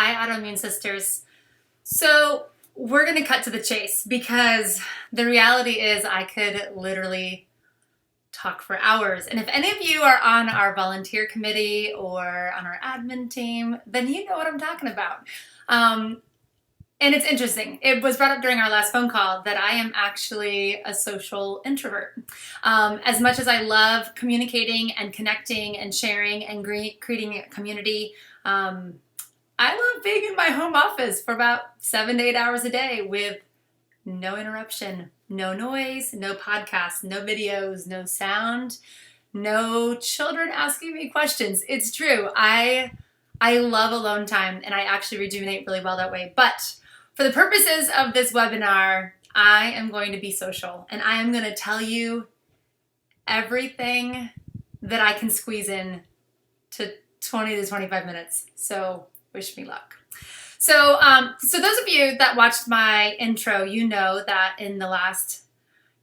Hi, Autoimmune Sisters. So we're going to cut to the chase because the reality is I could literally talk for hours. And if any of you are on our volunteer committee or on our admin team, then you know what I'm talking about. And it's interesting. It was brought up during our last phone call that I am actually a social introvert. As much as I love communicating and connecting and sharing and creating a community, I love being in my home office for about 7 to 8 hours a day with no interruption, no noise, no podcasts, no videos, no sound, no children asking me questions. It's true. I love alone time and I actually rejuvenate really well that way. But for the purposes of this webinar, I am going to be social and I am going to tell you everything that I can squeeze in to 20 to 25 minutes. So wish me luck. So those of you that watched my intro, you know that in the last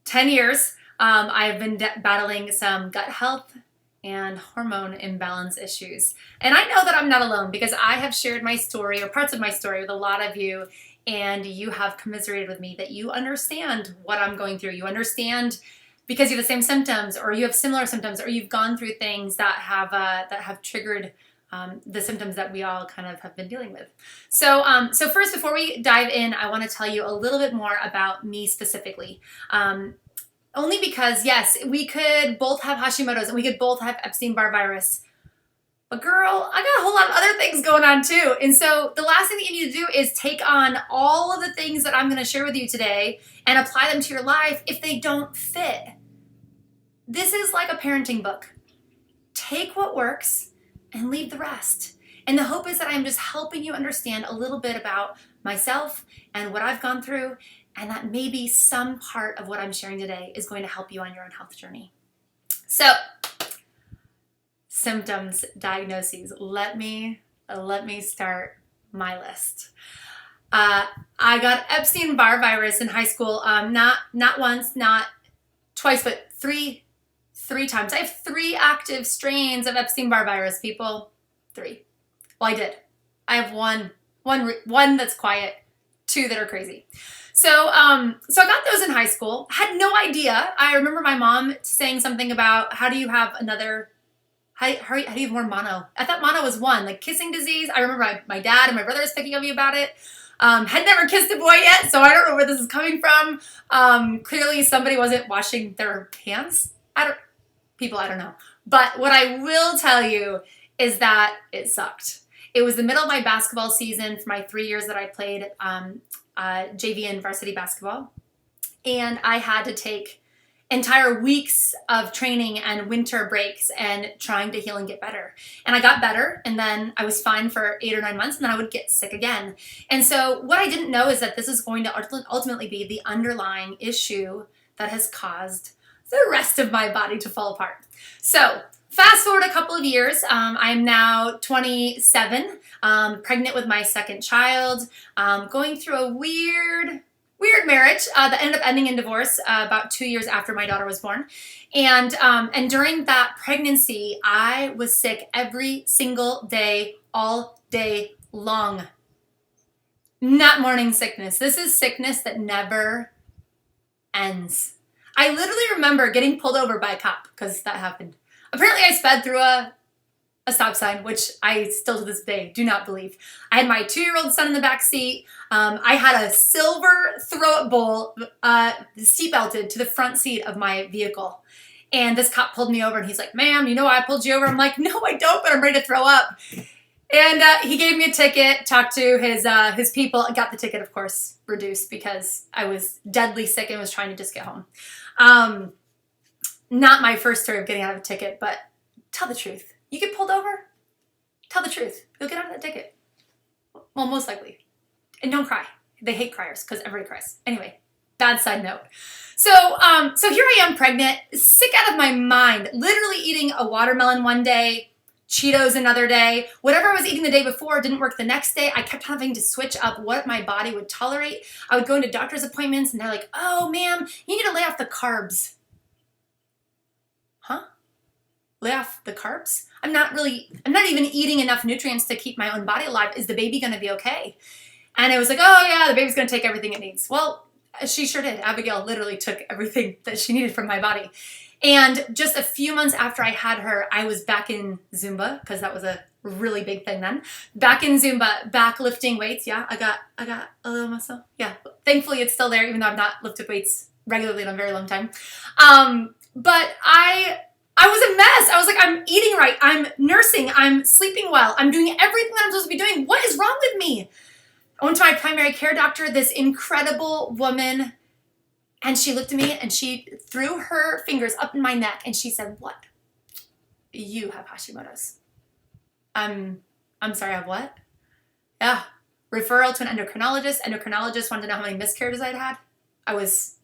10 years, I've been battling some gut health and hormone imbalance issues. And I know that I'm not alone because I have shared my story or parts of my story with a lot of you, and you have commiserated with me that you understand what I'm going through. You understand because you have the same symptoms, or you have similar symptoms, or you've gone through things that have triggered the symptoms that we all kind of have been dealing with. So first, before we dive in, I want to tell you a little bit more about me specifically. Only because, yes, we could both have Hashimoto's and we could both have Epstein-Barr virus. But girl, I got a whole lot of other things going on too. And so the last thing that you need to do is take on all of the things that I'm going to share with you today and apply them to your life if they don't fit. This is like a parenting book. Take what works and leave the rest. And the hope is that I'm just helping you understand a little bit about myself and what I've gone through, and that maybe some part of what I'm sharing today is going to help you on your own health journey. So, symptoms, diagnoses. Let me start my list. I got Epstein-Barr virus in high school. Not once, not twice, but three times. I have 3 active strains of Epstein-Barr virus, people. 3. Well, I did. I have one that's quiet, 2 that are crazy. So I got those in high school. Had no idea. I remember my mom saying something about how do you have more mono? I thought mono was 1, like kissing disease. I remember my dad and my brother was picking on me about it. Had never kissed a boy yet, so I don't know where this is coming from. Clearly somebody wasn't washing their hands. I don't know. But what I will tell you is that it sucked. It was the middle of my basketball season for my 3 years that I played JV and varsity basketball. And I had to take entire weeks of training and winter breaks and trying to heal and get better. And I got better, and then I was fine for 8 or 9 months, and then I would get sick again. And so what I didn't know is that this is going to ultimately be the underlying issue that has caused the rest of my body to fall apart. So fast forward a couple of years, I'm now 27, pregnant with my second child, going through a weird marriage that ended up ending in divorce about 2 years after my daughter was born. And during that pregnancy, I was sick every single day, all day long. Not morning sickness. This is sickness that never ends. I literally remember getting pulled over by a cop because that happened. Apparently I sped through a stop sign, which I still to this day do not believe. I had my 2-year-old son in the back seat. I had a silver throw-up bowl seatbelted to the front seat of my vehicle. And this cop pulled me over and he's like, "Ma'am, you know why I pulled you over?" I'm like, "No, I don't, but I'm ready to throw up." And he gave me a ticket, talked to his people, and got the ticket, of course, reduced because I was deadly sick and was trying to just get home. Not my first story of getting out of a ticket, but tell the truth. You get pulled over? Tell the truth. You'll get out of that ticket. Well, most likely. And don't cry. They hate criers because everybody cries. Anyway, bad side note. So here I am pregnant, sick out of my mind, literally eating a watermelon one day, Cheetos another day. Whatever I was eating the day before didn't work the next day. I kept having to switch up what my body would tolerate. I would go into doctor's appointments and they're like, "Oh, ma'am, you need to lay off the carbs." Huh? lay off the carbs? I'm not even eating enough nutrients to keep my own body alive. Is the baby going to be okay? And it was like, oh yeah, the baby's going to take everything it needs. Well, she sure did. Abigail literally took everything that she needed from my body. And just a few months after I had her, I was back in Zumba, because that was a really big thing then. Back in Zumba, back lifting weights. Yeah, I got a little muscle. Yeah, thankfully it's still there, even though I've not lifted weights regularly in a very long time. But I was a mess. I was like, I'm eating right. I'm nursing. I'm sleeping well. I'm doing everything that I'm supposed to be doing. What is wrong with me? I went to my primary care doctor, this incredible woman, and she looked at me and she threw her fingers up in my neck and she said, what? You have Hashimoto's. I'm sorry, I have what? Yeah. Referral to an endocrinologist. Endocrinologist wanted to know how many miscarriages I'd had. I was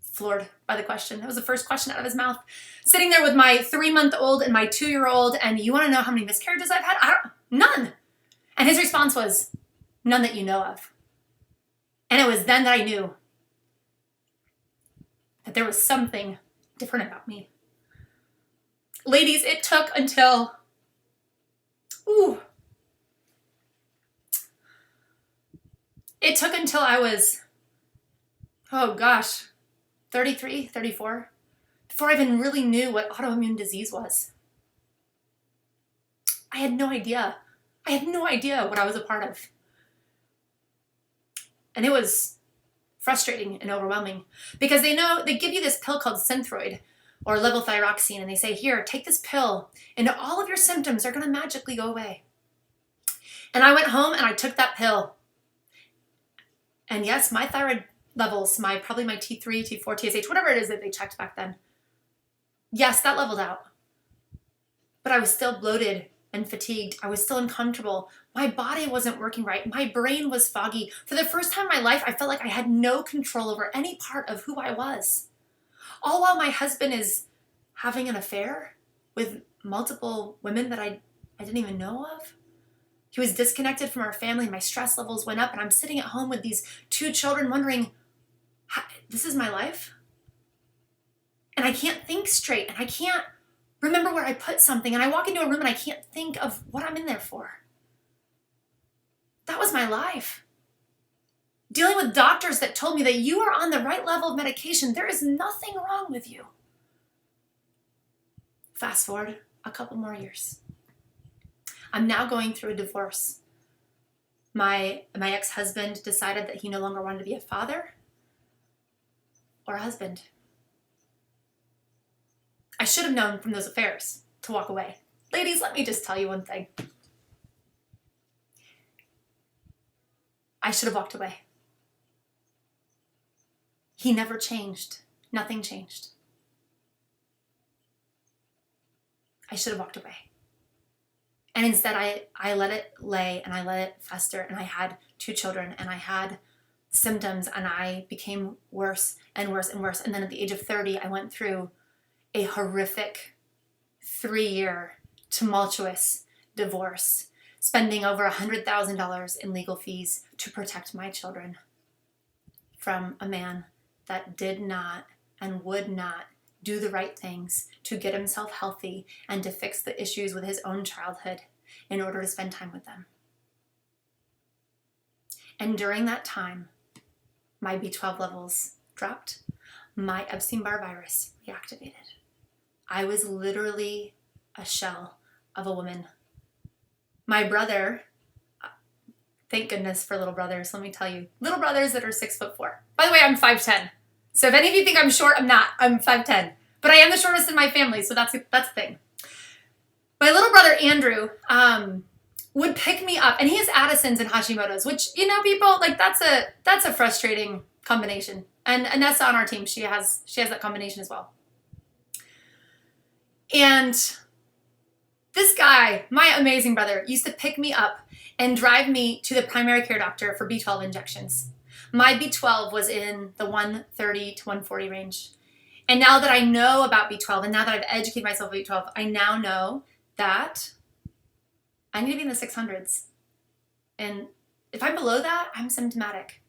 floored by the question. That was the first question out of his mouth. Sitting there with my 3-month-old and my 2-year-old, and you want to know how many miscarriages I've had? None. And his response was, none that you know of. And it was then that I knew that there was something different about me. Ladies, it took until, it took until I was, 33, 34, before I even really knew what autoimmune disease was. I had no idea. I had no idea what I was a part of. And it was frustrating and overwhelming because they give you this pill called Synthroid or levothyroxine, and they say, here, take this pill and all of your symptoms are going to magically go away. And I went home and I took that pill. And yes, my thyroid levels, probably my T3, T4, TSH, whatever it is that they checked back then, yes, that leveled out. But I was still bloated and fatigued. I was still uncomfortable. My body wasn't working right. My brain was foggy. For the first time in my life, I felt like I had no control over any part of who I was. All while my husband is having an affair with multiple women that I didn't even know of. He was disconnected from our family. My stress levels went up, and I'm sitting at home with these 2 children wondering, this is my life? And I can't think straight, and I can't remember where I put something, and I walk into a room and I can't think of what I'm in there for. That was my life. Dealing with doctors that told me that you are on the right level of medication. There is nothing wrong with you. Fast forward a couple more years. I'm now going through a divorce. My ex-husband decided that he no longer wanted to be a father or a husband. I should have known from those affairs to walk away. Ladies, let me just tell you one thing. I should have walked away. He never changed. Nothing changed. I should have walked away. And instead, I let it lay and I let it fester, and I had 2 children and I had symptoms, and I became worse and worse and worse. And then at the age of 30, I went through a horrific 3-year tumultuous divorce, spending over $100,000 in legal fees to protect my children from a man that did not and would not do the right things to get himself healthy and to fix the issues with his own childhood in order to spend time with them. And during that time, my B12 levels dropped. My Epstein-Barr virus reactivated. I was literally a shell of a woman. My brother, thank goodness for little brothers, let me tell you. Little brothers that are 6'4". By the way, I'm 5'10". So if any of you think I'm short, I'm not. I'm 5'10". But I am the shortest in my family, so that's the thing. My little brother, Andrew, would pick me up, and he has Addison's and Hashimoto's, which, people, like, that's a frustrating combination. And Nessa on our team, she has that combination as well. And this guy, my amazing brother, used to pick me up and drive me to the primary care doctor for B12 injections. My B12 was in the 130 to 140 range. And now that I know about B12, and now that I've educated myself about B12, I now know that I need to be in the 600s. And if I'm below that, I'm symptomatic.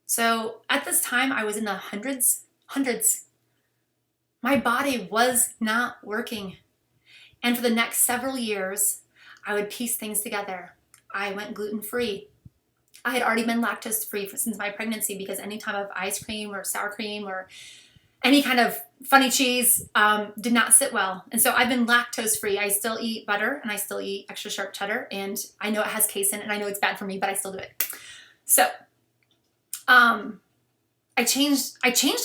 So at this time, I was in the hundreds. My body was not working. And for the next several years, I would piece things together. I went gluten-free. I had already been lactose-free since my pregnancy because any time of ice cream or sour cream or any kind of funny cheese did not sit well. And so I've been lactose-free. I still eat butter and I still eat extra sharp cheddar. And I know it has casein and I know it's bad for me, but I still do it. So I changed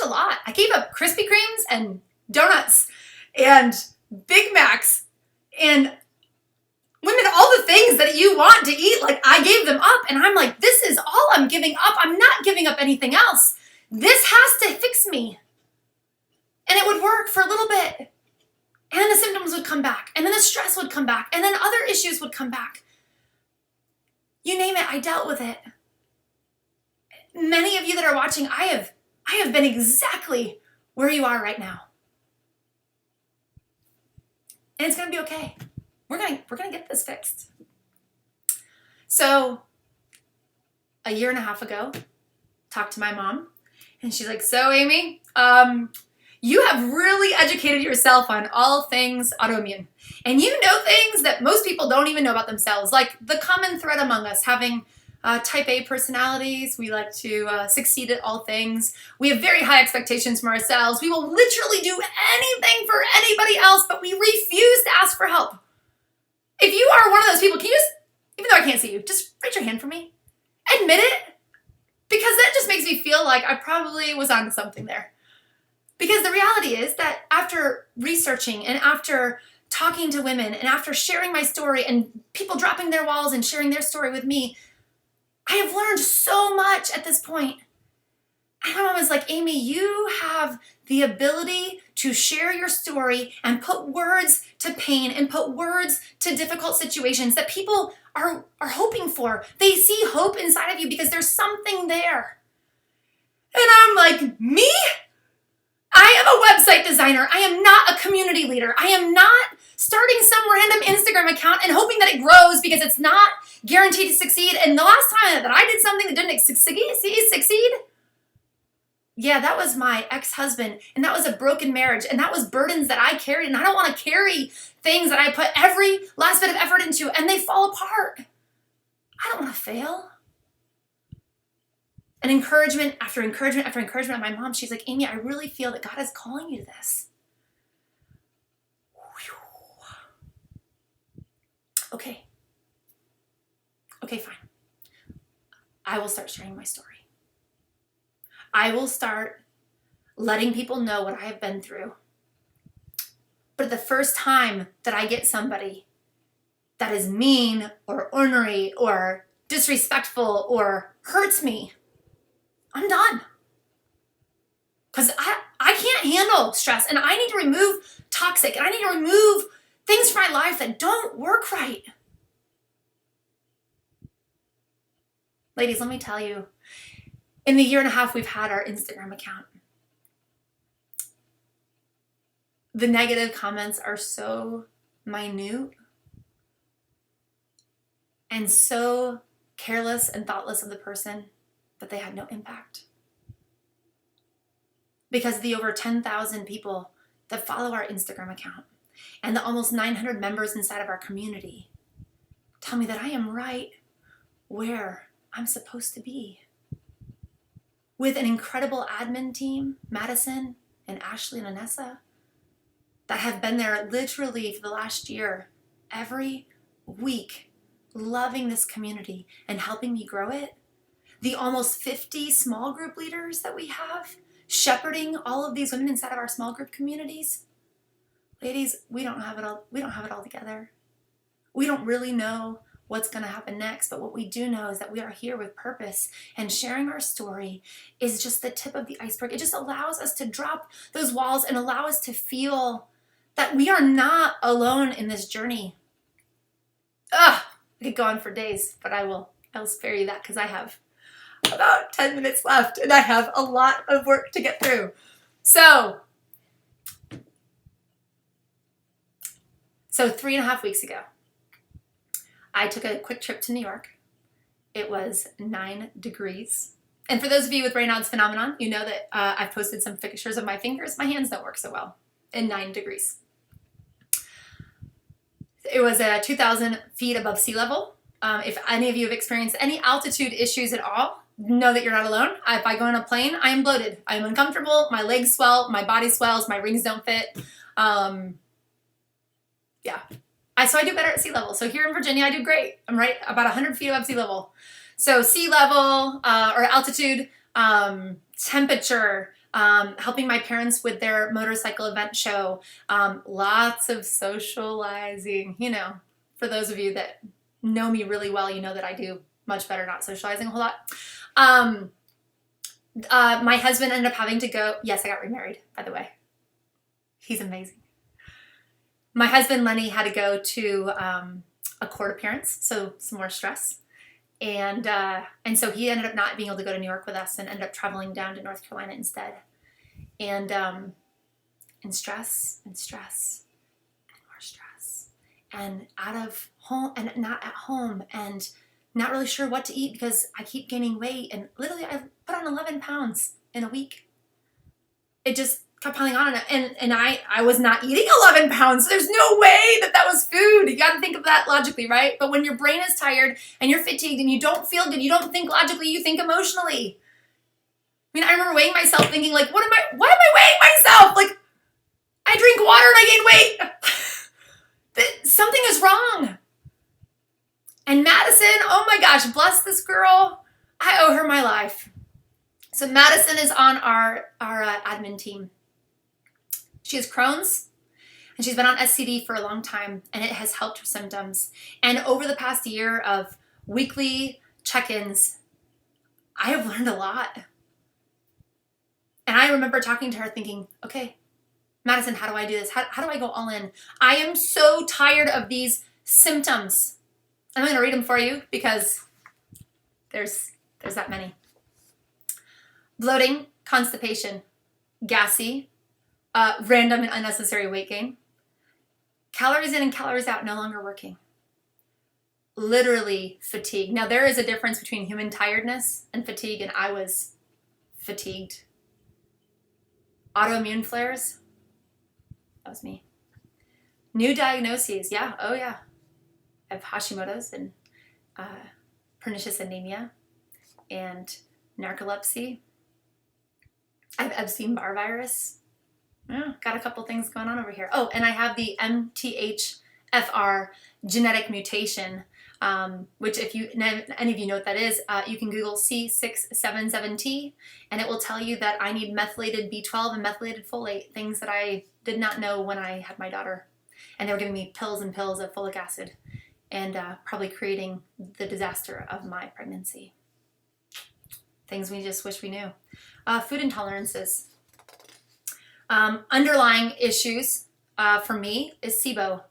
a lot. I gave up Krispy Kremes and donuts and Big Macs and women, all the things that you want to eat, like I gave them up. And I'm like, this is all I'm giving up. I'm not giving up anything else. This has to fix me. And it would work for a little bit. And then the symptoms would come back. And then the stress would come back. And then other issues would come back. You name it, I dealt with it. Many of you that are watching, I have been exactly where you are right now. And it's going to be okay. We're gonna get this fixed. So a year and a half ago, talked to my mom, and she's like, so Aimee, you have really educated yourself on all things autoimmune. And you know things that most people don't even know about themselves, like the common thread among us, having type A personalities. We like to succeed at all things. We have very high expectations from ourselves. We will literally do anything for anybody else, but we refuse to ask for help. If you are one of those people, can you just, even though I can't see you, just raise your hand for me? Admit it. Because that just makes me feel like I probably was onto something there. Because the reality is that after researching and after talking to women and after sharing my story and people dropping their walls and sharing their story with me, I have learned so much at this point. And my mom was like, Aimee, you have the ability to share your story and put words to pain and put words to difficult situations that people are hoping for. They see hope inside of you because there's something there. And I'm like, me? I am a website designer. I am not a community leader. I am not starting some random Instagram account and hoping that it grows because it's not guaranteed to succeed. And the last time that I did something that didn't succeed, yeah, that was my ex-husband, and that was a broken marriage, and that was burdens that I carried, and I don't want to carry things that I put every last bit of effort into, and they fall apart. I don't want to fail. And encouragement after encouragement after encouragement of my mom, she's like, Aimee, I really feel that God is calling you to this. Okay, fine. I will start sharing my story. I will start letting people know what I have been through. But the first time that I get somebody that is mean or ornery or disrespectful or hurts me, I'm done. Because I can't handle stress and I need to remove toxic and I need to remove things from my life that don't work right. Ladies, let me tell you, in the year and a half we've had our Instagram account, the negative comments are so minute and so careless and thoughtless of the person that they had no impact. Because the over 10,000 people that follow our Instagram account and the almost 900 members inside of our community tell me that I am right where I'm supposed to be. With an incredible admin team, Madison and Ashley and Anessa, that have been there literally for the last year, every week, loving this community and helping me grow it. The almost 50 small group leaders that we have, shepherding all of these women inside of our small group communities. Ladies, we don't have it all together. We don't really know what's going to happen next, but what we do know is that we are here with purpose, and sharing our story is just the tip of the iceberg. It just allows us to drop those walls and allow us to feel that we are not alone in this journey. I could go on for days, but I'll spare you that because I have about 10 minutes left and I have a lot of work to get through. So 3.5 weeks ago, I took a quick trip to New York. It was 9 degrees. And for those of you with Raynaud's phenomenon, you know that I've posted some pictures of my fingers. My hands don't work so well in 9 degrees. It was 2,000 feet above sea level. If any of you have experienced any altitude issues at all, know that you're not alone. If I go on a plane, I am bloated. I am uncomfortable. My legs swell. My body swells. My rings don't fit. Yeah. So I do better at sea level. So here in Virginia, I do great. I'm right about 100 feet above sea level. So sea level or altitude, temperature, helping my parents with their motorcycle event show, lots of socializing. You know, for those of you that know me really well, you know that I do much better not socializing a whole lot. My husband ended up having to go. Yes, I got remarried, by the way. He's amazing. My husband, Lenny, had to go to a court appearance, so some more stress. And so he ended up not being able to go to New York with us and ended up traveling down to North Carolina instead. And stress and stress and more stress. And out of home and not at home and not really sure what to eat because I keep gaining weight. And literally I put on 11 pounds in a week. It just kept piling on, and I was not eating 11 pounds. So there's no way that was food. You got to think of that logically, right? But when your brain is tired and you're fatigued and you don't feel good, you don't think logically, you think emotionally. I mean, I remember weighing myself thinking like, why am I weighing myself? Like, I drink water and I gain weight. Something is wrong. And Madison, oh my gosh, bless this girl. I owe her my life. So Madison is on our admin team. She has Crohn's, and she's been on SCD for a long time, and it has helped her symptoms. And over the past year of weekly check-ins, I have learned a lot. And I remember talking to her thinking, okay, Madison, how do I do this? How do I go all in? I am so tired of these symptoms. I'm going to read them for you because there's that many. Bloating, constipation, gassy, random and unnecessary weight gain, calories in and calories out no longer working, literally fatigue. Now there is a difference between human tiredness and fatigue, and I was fatigued. Autoimmune flares, that was me. New diagnoses, yeah, oh yeah. I have Hashimoto's and pernicious anemia and narcolepsy. I have Epstein-Barr virus. Yeah, got a couple things going on over here. Oh, and I have the MTHFR genetic mutation, which if any of you know what that is, you can Google C677T, and it will tell you that I need methylated B12 and methylated folate, things that I did not know when I had my daughter. And they were giving me pills and pills of folic acid and probably creating the disaster of my pregnancy. Things we just wish we knew. Food intolerances. Underlying issues for me is SIBO,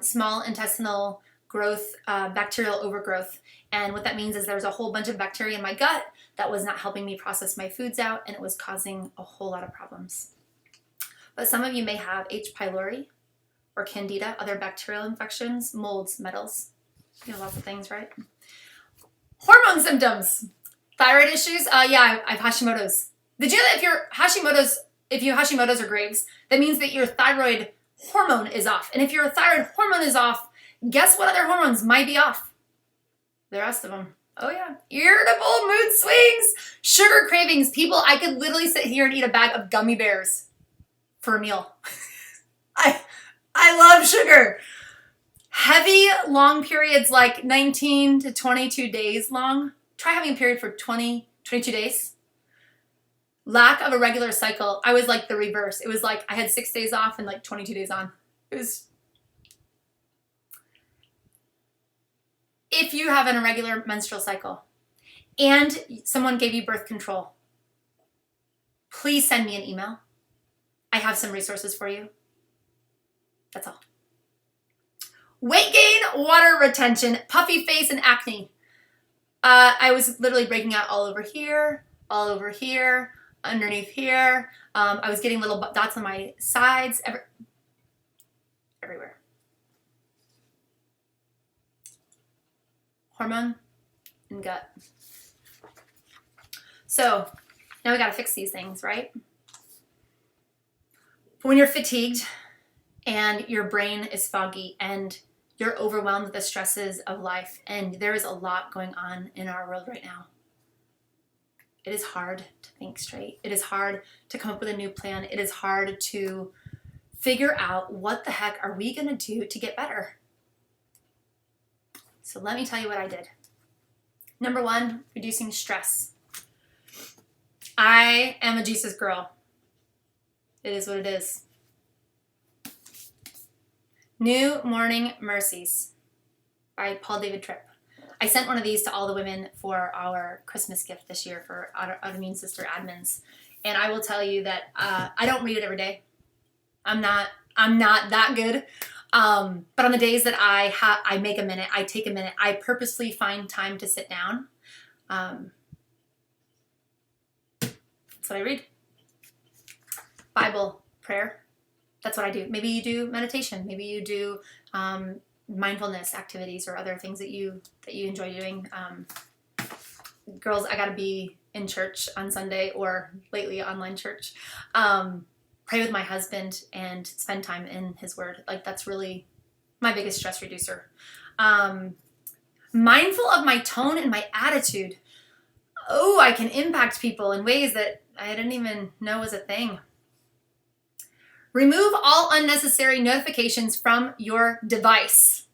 small intestinal growth, bacterial overgrowth. And what that means is there's a whole bunch of bacteria in my gut that was not helping me process my foods out, and it was causing a whole lot of problems. But some of you may have H. pylori or candida, other bacterial infections, molds, metals, lots of things, right? Hormone symptoms. Thyroid issues, yeah, I have Hashimoto's. Did you know that if you have Hashimoto's or Graves', that means that your thyroid hormone is off. And if your thyroid hormone is off, guess what other hormones might be off? The rest of them. Oh yeah. Irritable mood swings, sugar cravings. People, I could literally sit here and eat a bag of gummy bears for a meal. I love sugar. Heavy, long periods like 19 to 22 days long. Try having a period for 20, 22 days. Lack of a regular cycle. I was like the reverse. It was like I had 6 days off and like 22 days on. It was. If you have an irregular menstrual cycle and someone gave you birth control, please send me an email. I have some resources for you. That's all. Weight gain, water retention, puffy face, and acne. I was literally breaking out all over here, underneath here. I was getting little dots on my sides, everywhere. Hormone and gut. So now we got to fix these things, right? When you're fatigued and your brain is foggy and You're overwhelmed with the stresses of life, and there is a lot going on in our world right now. It is hard to think straight. It is hard to come up with a new plan. It is hard to figure out what the heck are we going to do to get better. So let me tell you what I did. Number one, reducing stress. I am a Jesus girl. It is what it is. New Morning Mercies by Paul David Tripp. I sent one of these to all the women for our Christmas gift this year for Autoimmune Sister admins. And I will tell you that I don't read it every day. I'm not that good. But on the days that I make a minute, I take a minute, I purposely find time to sit down. That's what I read. Bible, prayer. That's what I do. Maybe you do meditation. Maybe you do mindfulness activities or other things that you enjoy doing. Girls, I gotta be in church on Sunday, or lately online church. Pray with my husband and spend time in his word. Like, that's really my biggest stress reducer. Mindful of my tone and my attitude. Oh, I can impact people in ways that I didn't even know was a thing. Remove all unnecessary notifications from your device.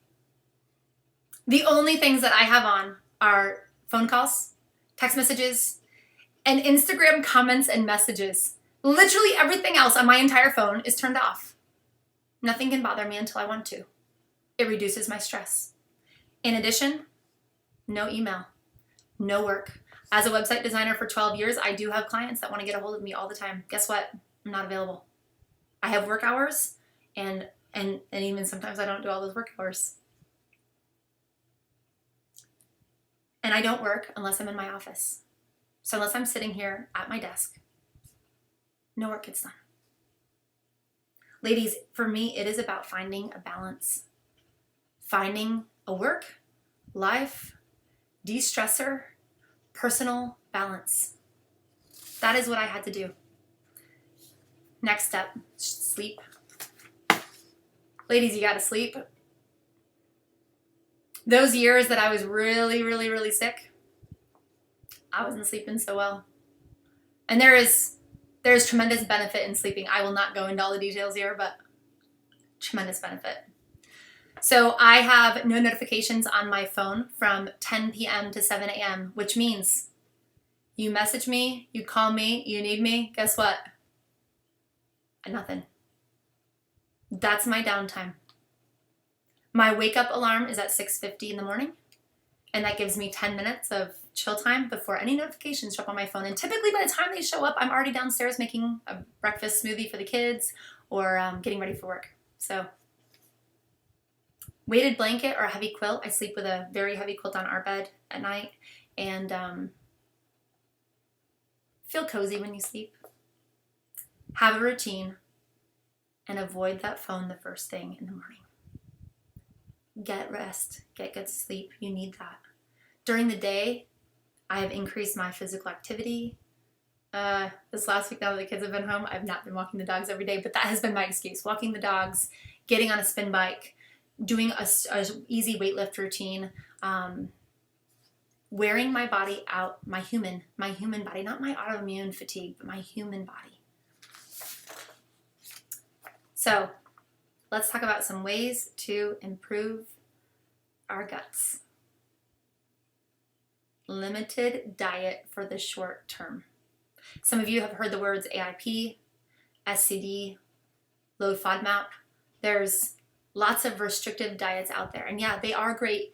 The only things that I have on are phone calls, text messages, and Instagram comments and messages. Literally everything else on my entire phone is turned off. Nothing can bother me until I want to. It reduces my stress. In addition, no email, no work. As a website designer for 12 years, I do have clients that want to get a hold of me all the time. Guess what? I'm not available. I have work hours, and even sometimes I don't do all those work hours. And I don't work unless I'm in my office. So unless I'm sitting here at my desk, no work gets done. Ladies, for me, it is about finding a balance. Finding a work, life, de-stressor, personal balance. That is what I had to do. Next step, sleep. Ladies, you gotta sleep. Those years that I was really, really, really sick, I wasn't sleeping so well. And there's tremendous benefit in sleeping. I will not go into all the details here, but tremendous benefit. So I have no notifications on my phone from 10 p.m. to 7 a.m., which means you message me, you call me, you need me, guess what? Nothing. That's my downtime. My wake up alarm is at 6:50 in the morning, and that gives me 10 minutes of chill time before any notifications show up on my phone. And typically by the time they show up, I'm already downstairs making a breakfast smoothie for the kids or getting ready for work. So weighted blanket or a heavy quilt. I sleep with a very heavy quilt on our bed at night, and feel cozy when you sleep. Have a routine and avoid that phone the first thing in the morning. Get rest, get good sleep. You need that. During the day, I have increased my physical activity. This last week, now that the kids have been home, I've not been walking the dogs every day, but that has been my excuse. Walking the dogs, getting on a spin bike, doing a easy weight lift routine, wearing my body out, my human body, not my autoimmune fatigue, but my human body. So let's talk about some ways to improve our guts. Limited diet for the short term. Some of you have heard the words AIP, SCD, low FODMAP. There's lots of restrictive diets out there. And yeah, they are great.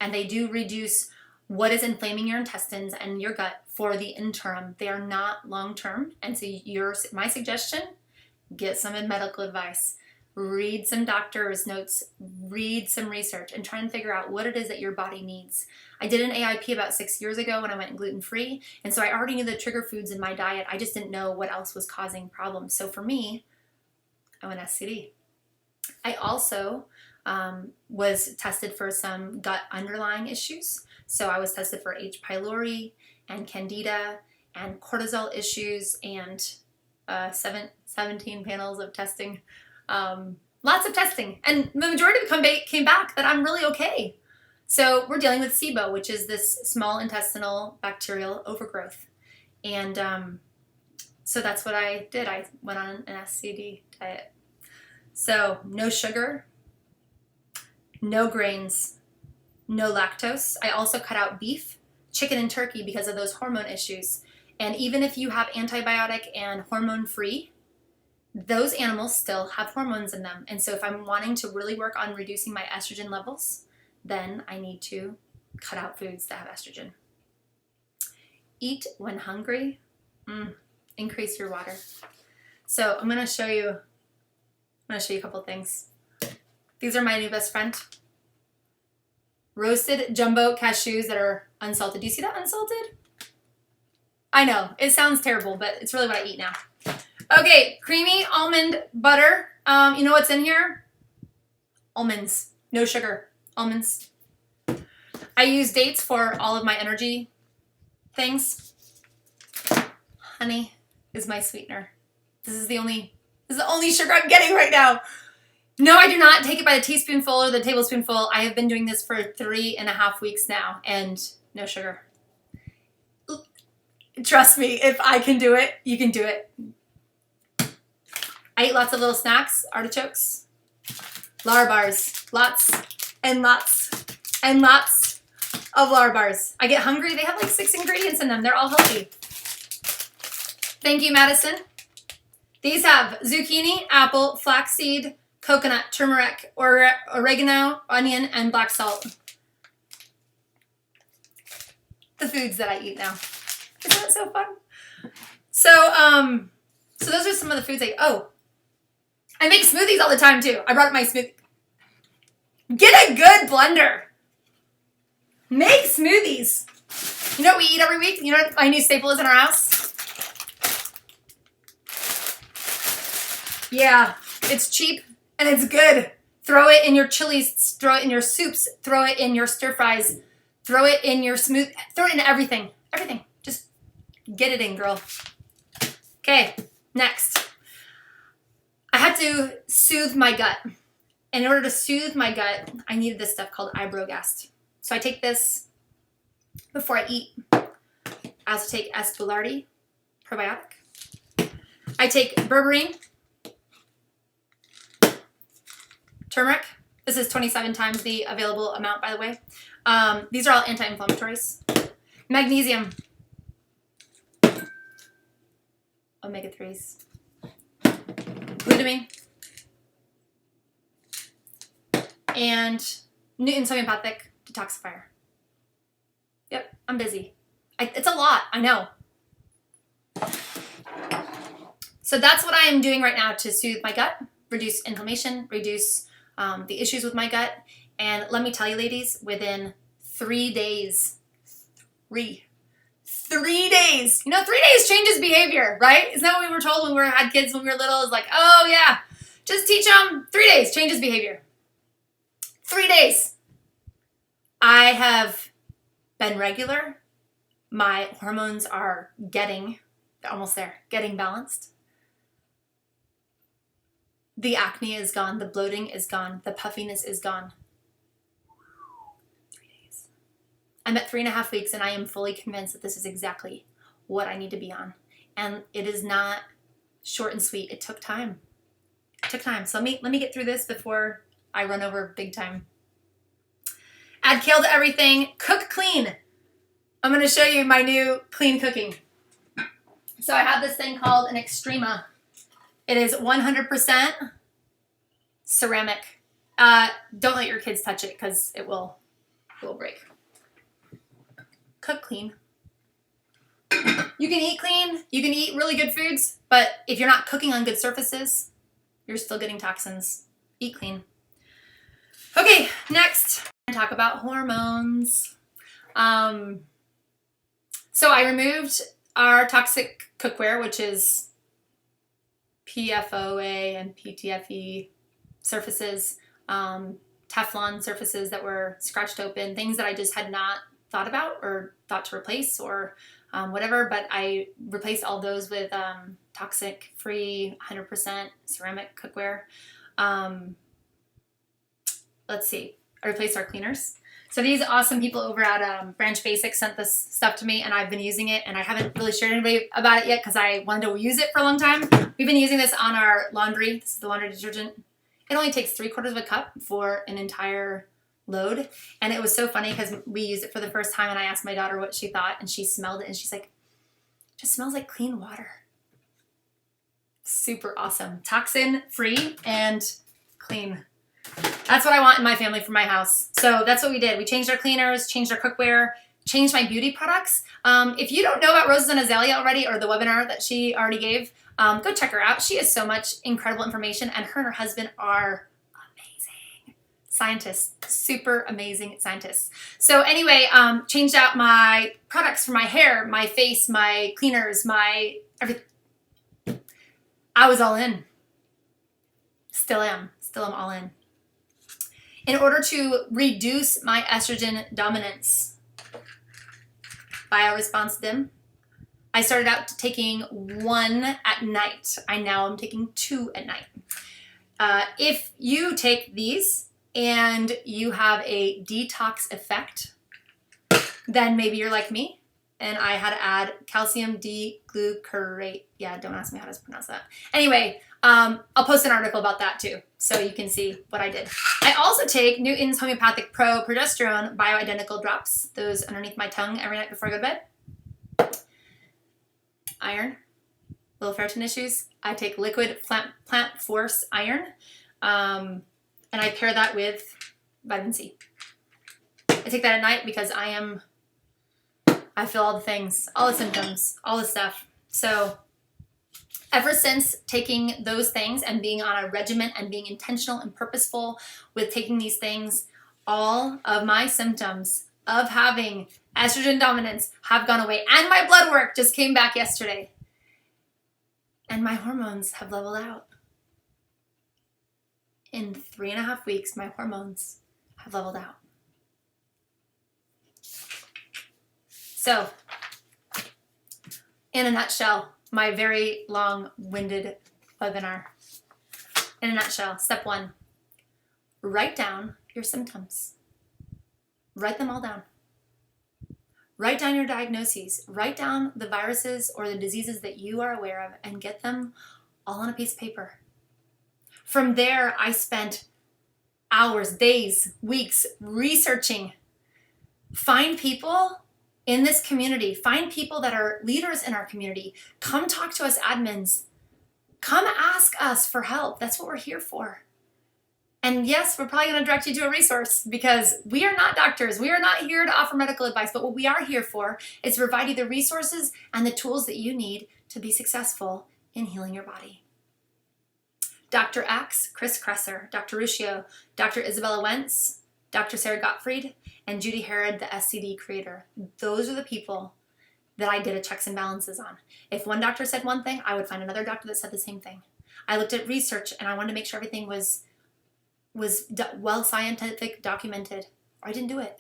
And they do reduce what is inflaming your intestines and your gut for the interim. They are not long-term. And so my suggestion, get some medical advice. Read some doctor's notes, read some research, and try and figure out what it is that your body needs. I did an AIP about 6 years ago when I went gluten-free, and so I already knew the trigger foods in my diet. I just didn't know what else was causing problems. So for me, I went SCD. I also was tested for some gut underlying issues. So I was tested for H. pylori and candida and cortisol issues and 17 panels of testing. Lots of testing. And the majority of it came back that I'm really okay. So we're dealing with SIBO, which is this small intestinal bacterial overgrowth. And so that's what I did. I went on an SCD diet. So no sugar, no grains, no lactose. I also cut out beef, chicken, and turkey because of those hormone issues. And even if you have antibiotic and hormone-free, those animals still have hormones in them. And so if I'm wanting to really work on reducing my estrogen levels, then I need to cut out foods that have estrogen. Eat when hungry. Increase your water. So I'm gonna show you a couple things. These are my new best friend. Roasted jumbo cashews that are unsalted. Do you see that unsalted? I know, it sounds terrible, but it's really what I eat now. Okay, creamy almond butter. You know what's in here? Almonds, no sugar, almonds. I use dates for all of my energy things. Honey is my sweetener. This is the only sugar I'm getting right now. No, I do not take it by the teaspoonful or the tablespoonful. I have been doing this for 3.5 weeks now, and no sugar. Trust me, if I can do it, you can do it. I eat lots of little snacks, artichokes, Lara bars, lots and lots and lots of Lara bars. I get hungry. They have like 6 ingredients in them. They're all healthy. Thank you, Madison. These have zucchini, apple, flaxseed, coconut, turmeric, oregano, onion, and black salt. The foods that I eat now. Isn't that so fun? So those are some of the foods I make smoothies all the time too. I brought up my smoothie. Get a good blender. Make smoothies. You know what we eat every week? You know what my new staple is in our house? Yeah, it's cheap and it's good. Throw it in your chilies, throw it in your soups, throw it in your stir fries, throw it in your smoothie, throw it in everything. Everything. Just get it in, girl. Okay, next. I had to soothe my gut. In order to soothe my gut, I needed this stuff called ibrogast. So I take this before I eat. I also take S. boulardii, probiotic. I take berberine, turmeric. This is 27 times the available amount, by the way. These are all anti-inflammatories. Magnesium. Omega-3s. Glutamine. And Newton's homeopathic detoxifier. Yep, I'm busy. It's a lot, I know. So that's what I am doing right now to soothe my gut, reduce inflammation, reduce the issues with my gut. And let me tell you, ladies, within 3 days, 3 days, 3 days changes behavior, right? Isn't that what we were told when we had kids when we were little? It's like, oh yeah, just teach them 3 days, changes behavior. 3 days. I have been regular. My hormones are almost there, getting balanced. The acne is gone. The bloating is gone. The puffiness is gone. 3 days. I'm at 3.5 weeks and I am fully convinced that this is exactly what I need to be on. And it is not short and sweet. It took time. So let me get through this before I run over big time. Add kale to everything. Cook clean. I'm going to show you my new clean cooking. So I have this thing called an Extrema. It is 100% ceramic. Don't let your kids touch it because it will break. Cook clean. You can eat clean. You can eat really good foods. But if you're not cooking on good surfaces, you're still getting toxins. Eat clean. Okay, next. Talk about hormones. So I removed our toxic cookware, which is PFOA and PTFE surfaces, Teflon surfaces that were scratched open, things that I just had not thought about or thought to replace or whatever, but I replaced all those with toxic-free 100% ceramic cookware. let's see, I replaced our cleaners. So these awesome people over at Branch Basics sent this stuff to me, and I've been using it, and I haven't really shared anybody about it yet because I wanted to use it for a long time. We've been using this on our laundry. This is the laundry detergent. It only takes 3/4 of a cup for an entire load. And it was so funny because we used it for the first time, and I asked my daughter what she thought, and she smelled it, and she's like, it just smells like clean water. Super awesome. Toxin free and clean. That's what I want in my family for my house. So that's what we did. We changed our cleaners, changed our cookware, changed my beauty products. If you don't know about Roses and Azalea already, or the webinar that she already gave, go check her out. She has so much incredible information, and her husband are amazing scientists, super amazing scientists. So anyway, changed out my products for my hair, my face, my cleaners, my everything. I was all in. Still am all in. In order to reduce my estrogen dominance, bioresponse dim, I started out taking 1 at night. I now am taking 2 at night. If you take these and you have a detox effect, then maybe you're like me, and I had to add calcium D-glucarate. Yeah, don't ask me how to pronounce that. Anyway, I'll post an article about that too, so you can see what I did. I also take Newton's Homeopathic Pro Progesterone Bioidentical Drops, those underneath my tongue every night before I go to bed. Iron, little ferritin issues. I take liquid Plant Force Iron, and I pair that with vitamin C. I take that at night because I feel all the things, all the symptoms, all the stuff. So ever since taking those things and being on a regimen and being intentional and purposeful with taking these things, all of my symptoms of having estrogen dominance have gone away. And my blood work just came back yesterday. And my hormones have leveled out. In 3.5 weeks, my hormones have leveled out. So, in a nutshell, my very long-winded webinar. In a nutshell, step 1, write down your symptoms. Write them all down. Write down your diagnoses. Write down the viruses or the diseases that you are aware of and get them all on a piece of paper. From there, I spent hours, days, weeks researching. Find people in this community. Find people that are leaders in our community. Come talk to us admins. Come ask us for help. That's what we're here for. And yes, we're probably going to direct you to a resource because we are not doctors. We are not here to offer medical advice, but what we are here for is to provide you the resources and the tools that you need to be successful in healing your body. Dr. Axe, Chris Kresser, Dr. Ruscio, Dr. Isabella Wentz, Dr. Sarah Gottfried, and Judy Herod, the SCD creator. Those are the people that I did a checks and balances on. If one doctor said one thing, I would find another doctor that said the same thing. I looked at research and I wanted to make sure everything was well scientific documented, or I didn't do it.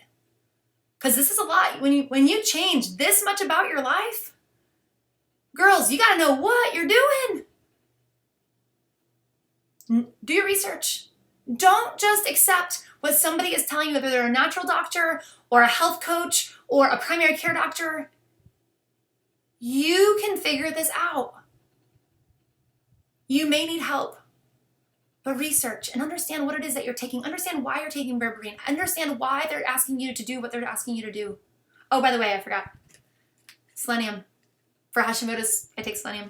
Because this is a lot. When you change this much about your life, girls, you got to know what you're doing. Do your research. Don't just accept what somebody is telling you, whether they're a natural doctor or a health coach or a primary care doctor. You can figure this out. You may need help, but research and understand what it is that you're taking. Understand why you're taking berberine. Understand why they're asking you to do what they're asking you to do. Oh, by the way, I forgot. Selenium. For Hashimoto's, I take selenium.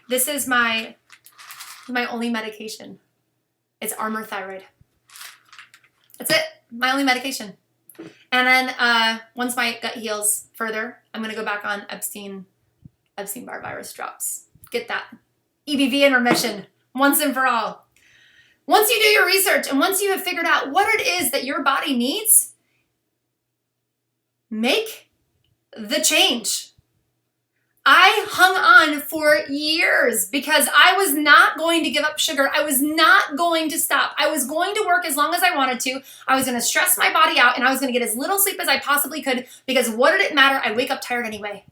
This is my only medication. It's Armour Thyroid. That's it. My only medication. And then once my gut heals further, I'm going to go back on Epstein-Barr virus drops. Get that. EBV in remission. Once and for all. Once you do your research and once you have figured out what it is that your body needs, make the change. I hung on for years because I was not going to give up sugar. I was not going to stop. I was going to work as long as I wanted to. I was going to stress my body out and I was going to get as little sleep as I possibly could because what did it matter? I wake up tired anyway.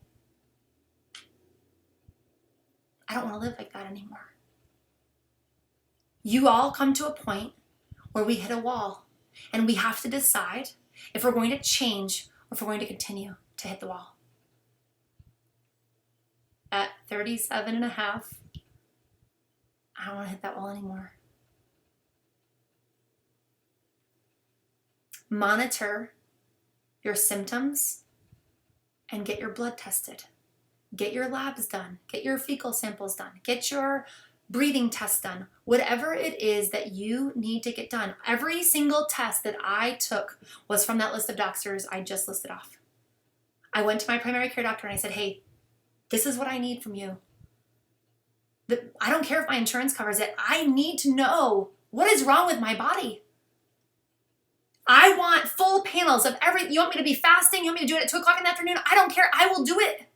I don't want to live like that anymore. You all come to a point where we hit a wall and we have to decide if we're going to change or if we're going to continue to hit the wall. At 37 and a half, I don't want to hit that wall anymore. Monitor your symptoms and get your blood tested. Get your labs done. Get your fecal samples done. Get your breathing tests done. Whatever it is that you need to get done. Every single test that I took was from that list of doctors I just listed off. I went to my primary care doctor and I said, hey, this is what I need from you. I don't care if my insurance covers it. I need to know what is wrong with my body. I want full panels of everything. You want me to be fasting? You want me to do it at 2 o'clock in the afternoon? I don't care. I will do it.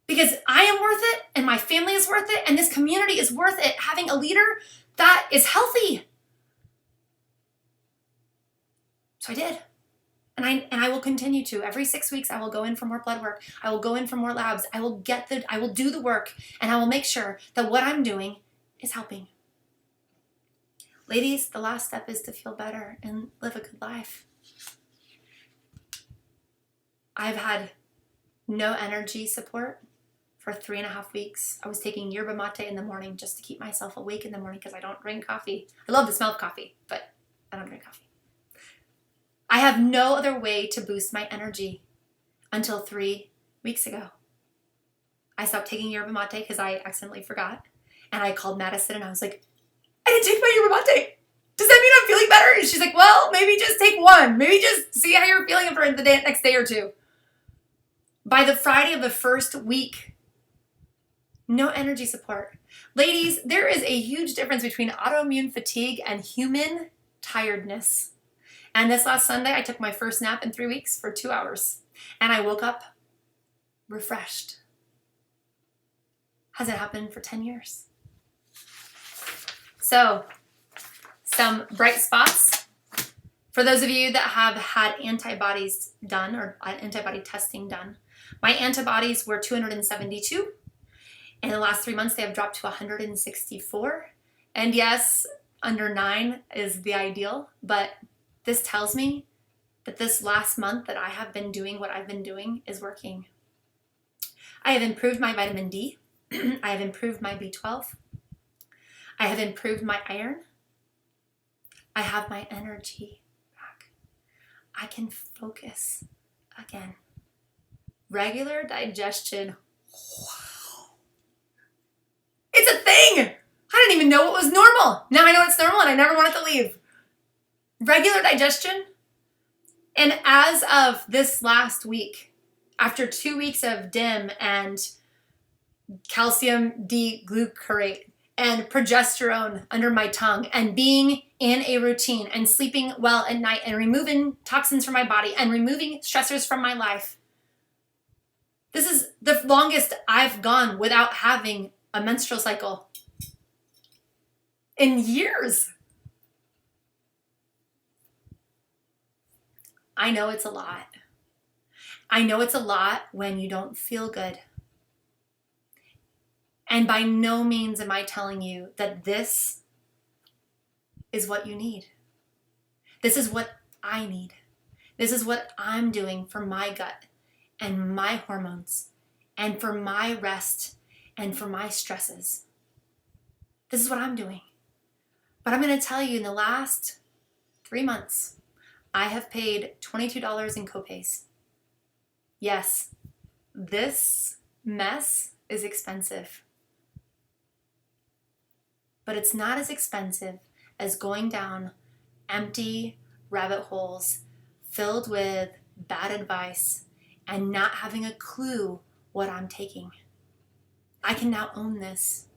Because I am worth it, and my family is worth it, and this community is worth it, having a leader that is healthy. So I did. And I will continue to. Every 6 weeks, I will go in for more blood work. I will go in for more labs. I will do the work, and I will make sure that what I'm doing is helping. Ladies, the last step is to feel better and live a good life. I've had no energy support for 3.5 weeks. I was taking yerba mate in the morning just to keep myself awake in the morning because I don't drink coffee. I love the smell of coffee, but I don't drink coffee. I have no other way to boost my energy until 3 weeks ago. I stopped taking yerba mate because I accidentally forgot. And I called Madison and I was like, I didn't take my yerba mate. Does that mean I'm feeling better? And she's like, well, maybe just take one. Maybe just see how you're feeling for the next day or two. By the Friday of the first week, no energy support. Ladies, there is a huge difference between autoimmune fatigue and human tiredness. And this last Sunday, I took my first nap in 3 weeks for 2 hours. And I woke up refreshed. Hasn't happened for 10 years. So, some bright spots. For those of you that have had antibodies done or antibody testing done, my antibodies were 272. In the last 3 months, they have dropped to 164. And yes, under 9 is the ideal, but this tells me that this last month that I have been doing what I've been doing is working. I have improved my vitamin D. I have improved my B12. I have improved my iron. I have my energy back. I can focus again. Regular digestion. Wow. It's a thing. I didn't even know what was normal. Now I know it's normal and I never want it to leave. Regular digestion. And as of this last week, after 2 weeks of DIM and calcium D-glucarate and progesterone under my tongue and being in a routine and sleeping well at night and removing toxins from my body and removing stressors from my life, this is the longest I've gone without having a menstrual cycle in years. I know it's a lot. I know it's a lot when you don't feel good. And by no means am I telling you that this is what you need. This is what I need. This is what I'm doing for my gut and my hormones and for my rest and for my stresses. This is what I'm doing. But I'm going to tell you, in the last 3 months, I have paid $22 in copays. Yes, this mess is expensive. But it's not as expensive as going down empty rabbit holes filled with bad advice and not having a clue what I'm taking. I can now own this.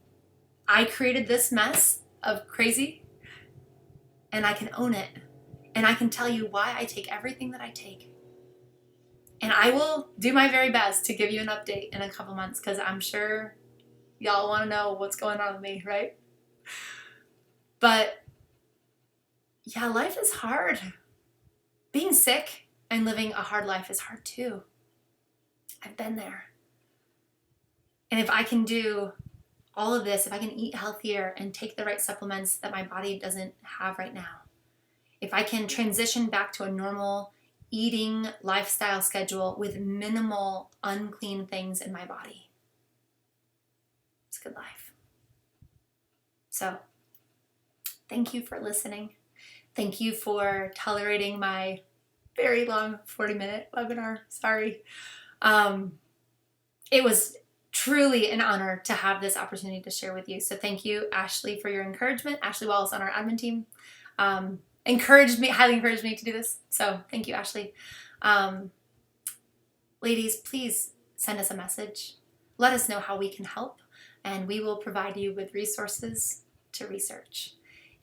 I created this mess of crazy, and I can own it. And I can tell you why I take everything that I take. And I will do my very best to give you an update in a couple months, because I'm sure y'all want to know what's going on with me, right? But yeah, life is hard. Being sick and living a hard life is hard too. I've been there. And if I can do all of this, if I can eat healthier and take the right supplements that my body doesn't have right now, if I can transition back to a normal eating lifestyle schedule with minimal unclean things in my body, it's a good life. So thank you for listening. Thank you for tolerating my very long 40-minute webinar. Sorry. It was truly an honor to have this opportunity to share with you. So thank you, Ashley, for your encouragement. Ashley Wallace on our admin team highly encouraged me to do this. So thank you, Ashley. Ladies, please send us a message. Let us know how we can help, and we will provide you with resources to research.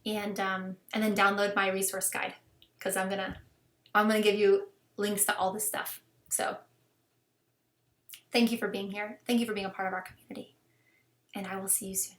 And then download my resource guide, because I'm gonna give you links to all this stuff. So thank you for being here. Thank you for being a part of our community. And I will see you soon.